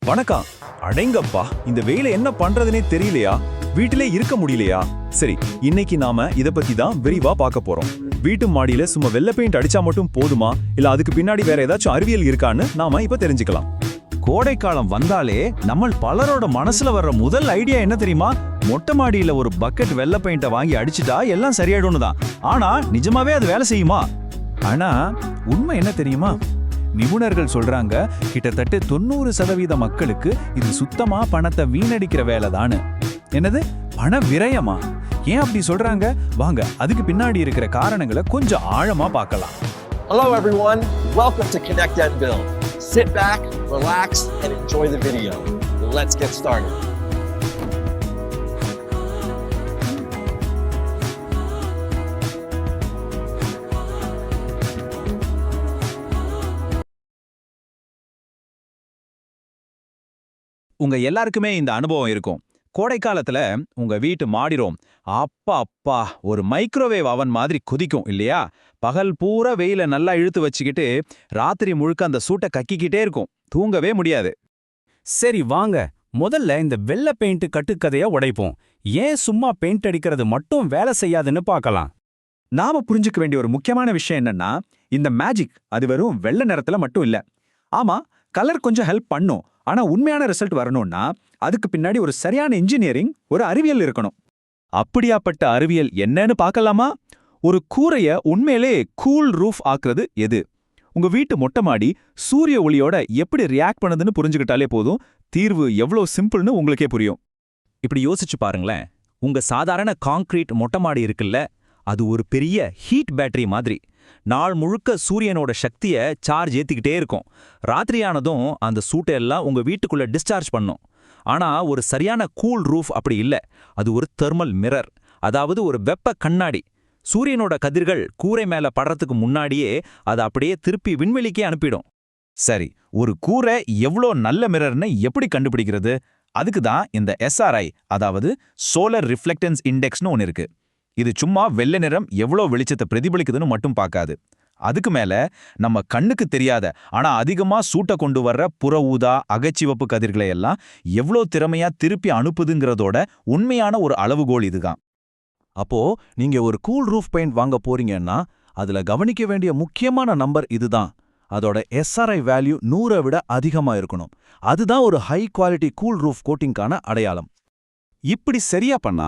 வணக்கம். அடேங்கப்பா, இந்த வெயில என்ன பண்றதுனே தெரியலையா? வீட்டிலே இருக்க முடியலையா? சரி, இன்னைக்கு நாம இத பத்தி தான் விரிவா பார்க்க போறோம். வீட்டு மாடியில சும்மா வெள்ளை பெயிண்ட் அடிச்சா மட்டும் போதுமா, இல்ல அதுக்கு பின்னாடி வேற ஏதாச்சும் அறிவியல் இருக்கான்னு நாம இப்ப தெரிஞ்சுக்கலாம். கோடைக்காலம் வந்தாலே நம்ம பலரோட மனசுல வர்ற முதல் ஐடியா என்ன தெரியுமா? மொட்டை மாடியில ஒரு பக்கெட் வெள்ளை பெயிண்ட வாங்கி அடிச்சுட்டா எல்லாம் சரியாயிடும்னு தான். ஆனா நிஜமாவே அது வேலை செய்யுமா? ஆனா உண்மை என்ன தெரியுமா? நிபுணர்கள் சொல்றாங்க, கிட்டத்தட்ட 90% மக்களுக்கு இது சுத்தமா பணத்தை வீணடிக்கிற வேலைதான்னு. என்னது, பண விரயமா? ஏன் அப்படி சொல்றாங்க? வாங்க அதுக்கு பின்னாடி இருக்கிற காரணங்களை கொஞ்சம் ஆழமா பார்க்கலாம். Hello everyone, welcome to Connect and Build. Sit back, relax, and enjoy the video. Let's get started. உங்க எல்லாருக்குமே இந்த அனுபவம் இருக்கும். கோடைக்காலத்துல உங்க வீட்டு மாடிரோம் அப்பா அப்பா ஒரு மைக்ரோவேவ் அவன் மாதிரி குதிக்கும் இல்லையா? பகல் பூரா வெயில நல்லா இழுத்து வச்சுக்கிட்டு ராத்திரி முழுக்க அந்த சூட்டை கக்கிக்கிட்டே இருக்கும். தூங்கவே முடியாது. சரி வாங்க, முதல்ல இந்த வெள்ளை பெயிண்ட் கட்டுக்கதைய உடைப்போம். ஏன் சும்மா பெயிண்ட் அடிக்கிறது மட்டும் வேலை செய்யாதுன்னு பார்க்கலாம். நாம புரிஞ்சுக்க வேண்டிய ஒரு முக்கியமான விஷயம் என்னன்னா, இந்த மேஜிக் அது வெறும் வெள்ளை நிறத்துல மட்டும் இல்ல. ஆமா, கலர் கொஞ்சம் ஹெல்ப் பண்ணும். ஆனா உண்மையான ரிசல்ட் வரணும்னா அதுக்கு பின்னாடி ஒரு சரியான இன்ஜினியரிங், ஒரு அறிவியல் இருக்கணும். அப்படியாப்பட்ட அறிவியல் என்னன்னு பார்க்கலாமா? ஒரு கூரைய உண்மையிலே கூல் ரூஃப் ஆக்குறது எது? உங்க வீட்டு மொட்டை மாடி சூரிய ஒளியோட எப்படி ரியாக்ட் பண்ணுதுன்னு புரிஞ்சுக்கிட்டாலே போதும். தீர்வு எவ்வளோ சிம்பிள்னு உங்களுக்கே புரியும். இப்படி யோசிச்சு பாருங்களேன். உங்க சாதாரண கான்கிரீட் மொட்டை மாடி இருக்குல்ல, அது ஒரு பெரிய ஹீட் பேட்டரி மாதிரி. நாள் முழுக்க சூரியனோட சக்திய சார்ஜ் ஏத்திக்கிட்டே இருக்கும். ராத்திரியானதும் அந்த சூட்டை எல்லாம் உங்க வீட்டுக்குள்ள டிஸ்சார்ஜ் பண்ணும். ஆனா ஒரு சரியான கூல் ரூஃப் அப்படி இல்ல. அது ஒரு தெர்மல் மிரர், அதாவது ஒரு வெப்ப கண்ணாடி. சூரியனோட கதிர்கள் கூரை மேல படுறதுக்கு முன்னாடியே அதை அப்படியே திருப்பி விண்வெளிக்கே அனுப்பிடும். சரி, ஒரு கூரை எவ்வளோ நல்ல மிரர்னு எப்படி கண்டுபிடிக்கிறது? அதுக்கு தான் இந்த SRI, அதாவது சோலர் ரிஃப்ளெக்டன்ஸ் இண்டெக்ஸ்னு ஒன்று இருக்கு. இது சும்மா வெள்ளை நிறம் எவ்வளோ வெளிச்சத்தை பிரதிபலிக்குதுன்னு மட்டும் பார்க்காது. அதுக்கு மேல நம்ம கண்ணுக்கு தெரியாத ஆனா அதிகமா சூட்டை கொண்டு வர்ற புற ஊதா, அகச்சிவப்பு கதிர்களை எல்லாம் எவ்வளோ திறமையா திருப்பி அனுப்புதுங்கிறதோட உண்மையான ஒரு அளவுகோல் இதுதான். அப்போ நீங்க ஒரு கூல் ரூஃப் பெயிண்ட் வாங்க போறீங்கன்னா அதுல கவனிக்க வேண்டிய முக்கியமான நம்பர் இதுதான். அதோட SRI வேல்யூ 100 விட அதிகமா இருக்கணும். அதுதான் ஒரு ஹை குவாலிட்டி கூல் ரூஃப் கோட்டிங்கான அடையாளம். இப்படி சரியா பண்ணா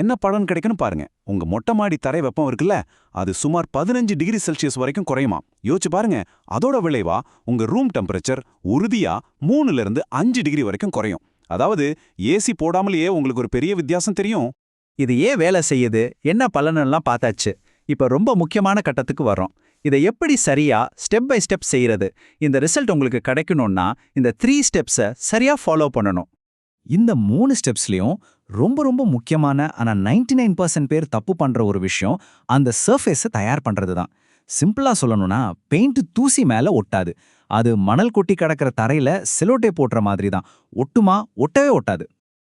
என்ன பலன் கிடைக்குன்னு பாருங்க. உங்க மொட்டை மாடி தரை வெப்பம் இருக்குல்ல, அது சுமார் 15 டிகிரி செல்சியஸ் வரைக்கும் குறையுமா. யோசிச்சு பாருங்க. அதோட விளைவா உங்க ரூம் டெம்பரேச்சர் உறுதியா 3ல இருந்து 5 டிகிரி வரைக்கும் குறையும். அதாவது ஏசி போடாமலேயே உங்களுக்கு ஒரு பெரிய வித்தியாசம் தெரியும். இது ஏன் வேலை செய்யுது, என்ன பலனெல்லாம் பார்த்தாச்சு. இப்ப ரொம்ப முக்கியமான கட்டத்துக்கு வரோம். இதை எப்படி சரியா ஸ்டெப் பை ஸ்டெப் செய்யறது? இந்த ரிசல்ட் உங்களுக்கு கிடைக்கணும்னா இந்த 3 ஸ்டெப்ஸை சரியா ஃபாலோ பண்ணணும். இந்த 3 ஸ்டெப்ஸ்லயும் ரொம்ப ரொம்ப முக்கியமான ஆனா 99% பேர் தப்பு பண்ற ஒரு விஷயம் அந்த சர்ஃபேஸை தயார் பண்றது தான். சிம்பிளா சொல்லணும்னா பெயிண்ட் தூசி மேல ஒட்டாது. அது மணல் கொட்டி கிடக்கிற தரையில செலோட்டே போட்டுற மாதிரி தான். ஒட்டுமா? ஒட்டவே ஒட்டாது.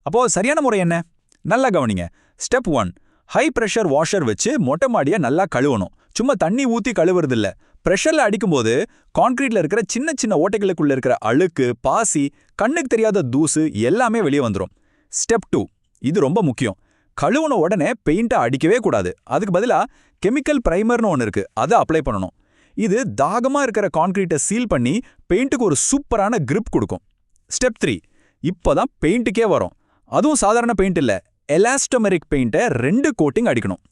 அப்போ சரியான முறை என்ன? நல்லா கவனிங்க. ஸ்டெப் 1, ஹை பிரஷர் வாஷர் வச்சு மொட்டை மாடியை நல்லா கழுவணும். சும்மா தண்ணி ஊத்தி கழுவுறதில்ல. பிரஷர்ல அடிக்கும்போது கான்கிரீட்ல இருக்கிற சின்ன சின்ன ஓட்டைகளுக்குள்ள இருக்கிற அழுக்கு, பாசி, கண்ணுக்கு தெரியாத தூசு எல்லாமே வெளியே வந்துடும். ஸ்டெப் 2, இது ரொம்ப முக்கியம். கழுவுன உடனே பெயிண்ட்டை அடிக்கவே கூடாது. அதுக்கு பதிலா கெமிக்கல் பிரைமர்னு ஒன்று இருக்கு, அதை அப்ளை பண்ணணும். இது தாகமா இருக்கிற கான்கிரீட்டை சீல் பண்ணி பெயிண்ட்டுக்கு ஒரு சூப்பரான கிரிப் கொடுக்கும். ஸ்டெப் 3, இப்போதான் பெயிண்ட்டுக்கே வரும். அதுவும் சாதாரண பெயிண்ட் இல்ல, எலாஸ்டோமெரிக் பெயிண்ட்டை 2 கோட்டிங் அடிக்கணும்.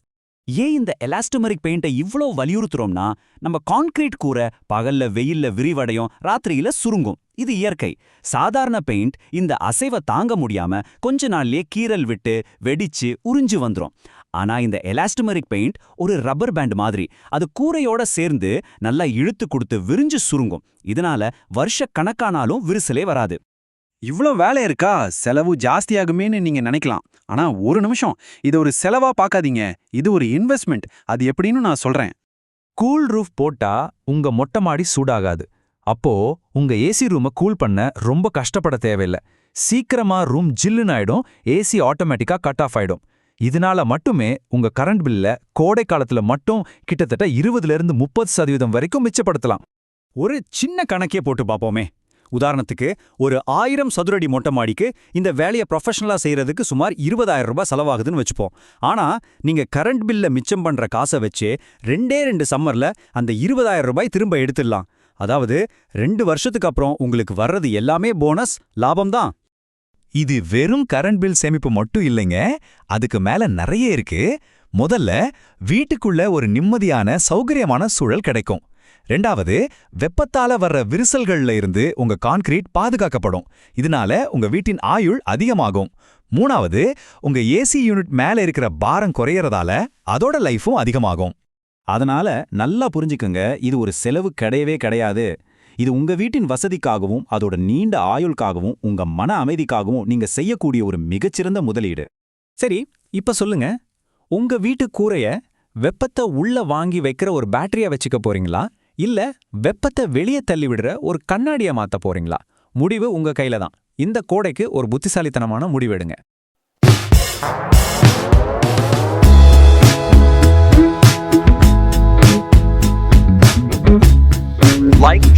ஏன் இந்த எலாஸ்டோமெரிக் பெயிண்டை இவ்ளோ வலியுறுத்துறோம்னா, நம்ம கான்கிரீட் கூரை பகல்ல வெயில்ல விரிவடையும், ராத்திரியில சுருங்கும். இது இயற்கை. சாதாரண பெயிண்ட் இந்த அசைவை தாங்க முடியாம கொஞ்ச நாள்லயே கீறல் விட்டு வெடிச்சு உறிஞ்சு வந்துரும். ஆனா இந்த எலாஸ்டோமெரிக் பெயிண்ட் ஒரு ரப்பர் பேண்ட் மாதிரி. அது கூரையோட சேர்ந்து நல்லா இழுத்து கொடுத்து விரிஞ்சு சுருங்கும். இதனால வருஷ கணக்கானாலும் விரிசலே வராது. இவ்ளோ வேலை இருக்கா, செலவு ஜாஸ்தியாகுமேன்னு நீங்க நினைக்கலாம். ஆனா ஒரு நிமிஷம், இது ஒரு செலவா பார்க்காதீங்க. இது ஒரு இன்வெஸ்ட்மெண்ட். அது எப்படின்னு நான் சொல்றேன். கூல் ரூஃப் போட்டா உங்க மொட்டை மாடி சூடாகாது. அப்போ உங்க ஏசி ரூமை கூல் பண்ண ரொம்ப கஷ்டப்பட தேவையில்லை. சீக்கிரமா ரூம் ஜில்லுன்னு ஆயிடும். ஏசி ஆட்டோமேட்டிக்கா கட் ஆஃப் ஆயிடும். இதனால மட்டுமே உங்க கரண்ட் பில்ல கோடை காலத்துல மட்டும் கிட்டத்தட்ட 20ல இருந்து 30% வரைக்கும் மிச்சப்படுத்தலாம். ஒரு சின்ன கணக்கே போட்டு பார்ப்போமே. உதாரணத்துக்கு ஒரு 1000 சதுரடி மொட்டை மாடிக்கு இந்த வேலையை ப்ரொஃபஷனலா செய்யறதுக்கு சுமார் 20,000 ரூபாய் செலவாகுதுன்னு வச்சுப்போம். ஆனா நீங்க கரண்ட் பில்ல மிச்சம் பண்ற காசை வச்சு 2 சம்மர்ல அந்த 20,000 ரூபாய் திரும்ப எடுத்துடலாம். அதாவது 2 வருஷத்துக்கு அப்புறம் உங்களுக்கு வர்றது எல்லாமே போனஸ் லாபம்தான். இது வெறும் கரண்ட் பில் சேமிப்பு மட்டும் இல்லைங்க, அதுக்கு மேல நிறைய இருக்கு. முதல்ல வீட்டுக்குள்ள ஒரு நிம்மதியான சௌகரியமான சூழல் கிடைக்கும். 2வது, வெப்பத்தால வர்ற விரிசல்கள்ல இருந்து உங்க கான்கிரீட் பாதுகாக்கப்படும். இதனால உங்க வீட்டின் ஆயுள் அதிகமாகும். 3வது, உங்க ஏசி யூனிட் மேல இருக்கிற பாரம் குறையறதால அதோட லைஃபும் அதிகமாகும். அதனால நல்லா புரிஞ்சுக்கங்க, இது ஒரு செலவு கிடையவே கிடையாது. இது உங்க வீட்டின் வசதிக்காகவும் அதோட நீண்ட ஆயுளுக்காகவும் உங்க மன அமைதிக்காகவும் நீங்க செய்யக்கூடிய ஒரு மிகச்சிறந்த முதலீடு. சரி, இப்ப சொல்லுங்க, உங்க வீட்டு கூரைய வெப்பத்தை உள்ள வாங்கி வைக்கிற ஒரு பேட்டரியா வச்சுக்க போறீங்களா, இல்ல வெப்பத்தை வெளியே தள்ளி விடுற ஒரு கண்ணாடியா மாத்த போறீங்களா? முடிவு உங்க கையில தான். இந்த கோடைக்கு ஒரு புத்திசாலித்தனமான முடிவெடுங்க. Like,